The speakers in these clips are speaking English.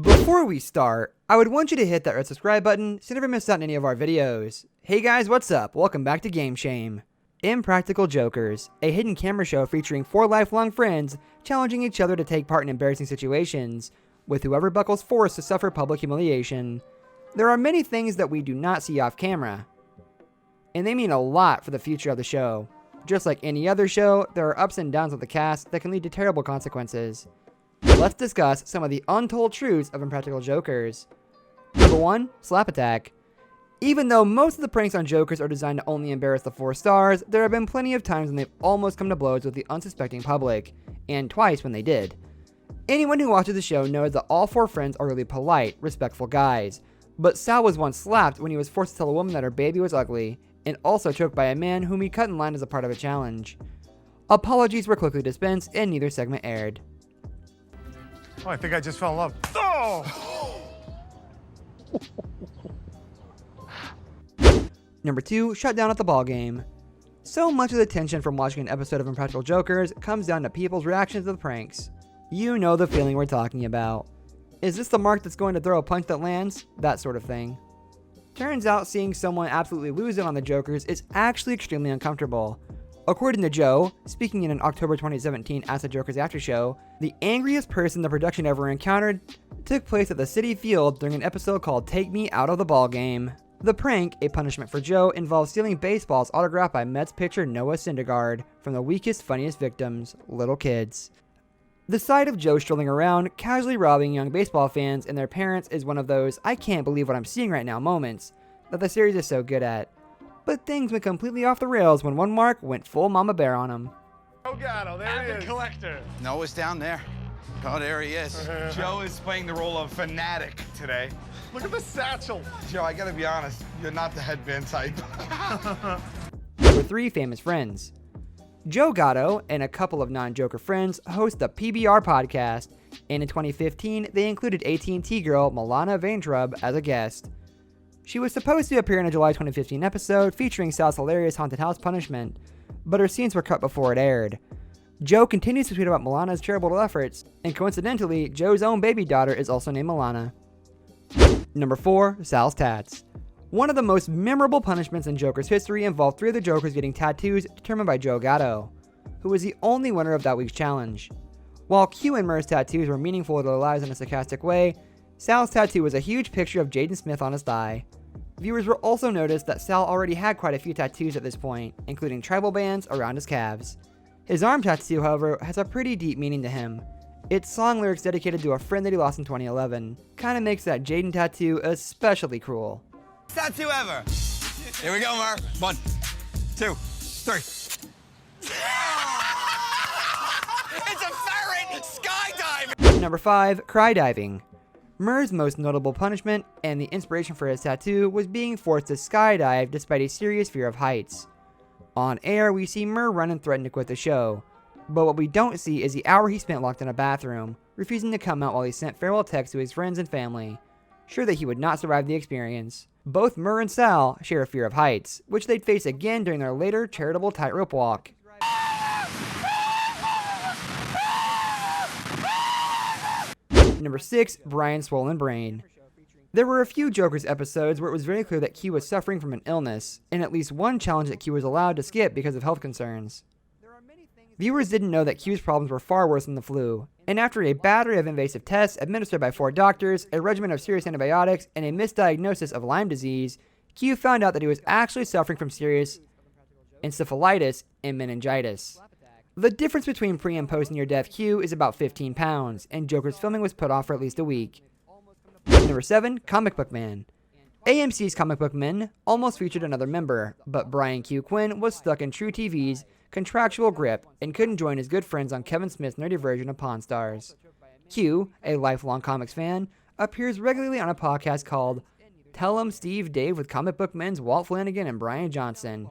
Before we start, I would want you to hit that red subscribe button so you never miss out on any of our videos. Hey guys, what's up? Welcome back to Game Shame. Impractical Jokers, a hidden camera show featuring 4 lifelong friends challenging each other to take part in embarrassing situations, with whoever buckles forced to suffer public humiliation. There are many things that we do not see off camera, and they mean a lot for the future of the show. Just like any other show, there are ups and downs of the cast that can lead to terrible consequences. Let's discuss some of the untold truths of Impractical Jokers. Number 1, Slap Attack. Even though most of the pranks on Jokers are designed to only embarrass the 4 stars, there have been plenty of times when they've almost come to blows with the unsuspecting public, and twice when they did. Anyone who watches the show knows that all 4 friends are really polite, respectful guys, but Sal was once slapped when he was forced to tell a woman that her baby was ugly, and also choked by a man whom he cut in line as a part of a challenge. Apologies were quickly dispensed and neither segment aired. Oh, I think I just fell in love. Oh! Number 2, shut down at the ball game. So much of the tension from watching an episode of Impractical Jokers comes down to people's reactions to the pranks. You know the feeling we're talking about. Is this the mark that's going to throw a punch that lands? That sort of thing. Turns out seeing someone absolutely lose it on the Jokers is actually extremely uncomfortable. According to Joe, speaking in an October 2017 Ask the Jokers after show, the angriest person the production ever encountered took place at the Citi Field during an episode called Take Me Out of the Ball Game. The prank, a punishment for Joe, involves stealing baseballs autographed by Mets pitcher Noah Syndergaard from the weakest, funniest victims, little kids. The sight of Joe strolling around, casually robbing young baseball fans and their parents is one of those I can't believe what I'm seeing right now moments that the series is so good at. But things went completely off the rails when one mark went full mama bear on him. Oh, God, there he is. Collector. Noah's down there. Oh, there he is. Joe is playing the role of fanatic today. Look at the satchel. Joe, I gotta be honest, you're not the headband type. Number 3, famous friends. Joe Gatto and a couple of non-Joker friends host the PBR podcast, and in 2015 they included AT&T girl Milana Vaintrub as a guest. She was supposed to appear in a July 2015 episode featuring Sal's hilarious haunted house punishment, but her scenes were cut before it aired. Joe continues to tweet about Milana's charitable efforts, and coincidentally, Joe's own baby daughter is also named Milana. Number 4, Sal's tats. One of the most memorable punishments in Joker's history involved 3 of the Jokers getting tattoos determined by Joe Gatto, who was the only winner of that week's challenge. While Q and Murr's tattoos were meaningful to their lives in a sarcastic way, Sal's tattoo was a huge picture of Jaden Smith on his thigh. Viewers will also notice that Sal already had quite a few tattoos at this point, including tribal bands around his calves. His arm tattoo, however, has a pretty deep meaning to him. It's song lyrics dedicated to a friend that he lost in 2011. Kinda makes that Jaden tattoo especially cruel. Tattoo ever. Here we go, Mar. 1, 2, 3. It's a ferret skydiving. Number 5, cry diving. Murr's most notable punishment, and the inspiration for his tattoo, was being forced to skydive despite a serious fear of heights. On air, we see Murr run and threaten to quit the show, but what we don't see is the hour he spent locked in a bathroom, refusing to come out while he sent farewell texts to his friends and family, sure that he would not survive the experience. Both Murr and Sal share a fear of heights, which they'd face again during their later charitable tightrope walk. Number 6, Brian's swollen brain. There were a few Jokers episodes where it was very clear that Q was suffering from an illness, and at least one challenge that Q was allowed to skip because of health concerns. Viewers didn't know that Q's problems were far worse than the flu, and after a battery of invasive tests administered by 4 doctors, a regimen of serious antibiotics, and a misdiagnosis of Lyme disease, Q found out that he was actually suffering from serious encephalitis and meningitis. The difference between pre and post near-death Q is about 15 pounds, and Joker's filming was put off for at least a week. Number 7, Comic Book Man. AMC's Comic Book Men almost featured another member, but Brian Q. Quinn was stuck in True TV's contractual grip and couldn't join his good friends on Kevin Smith's nerdy version of Pawn Stars. Q, a lifelong comics fan, appears regularly on a podcast called Tell 'em Steve Dave with Comic Book Men's Walt Flanagan and Brian Johnson,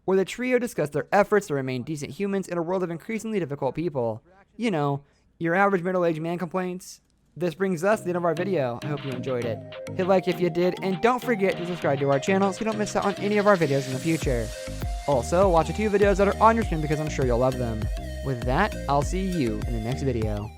where the trio discuss their efforts to remain decent humans in a world of increasingly difficult people. You know, your average middle-aged man complaints. This brings us to the end of our video. I hope you enjoyed it. Hit like if you did, and don't forget to subscribe to our channel so you don't miss out on any of our videos in the future. Also, watch a few videos that are on your screen because I'm sure you'll love them. With that, I'll see you in the next video.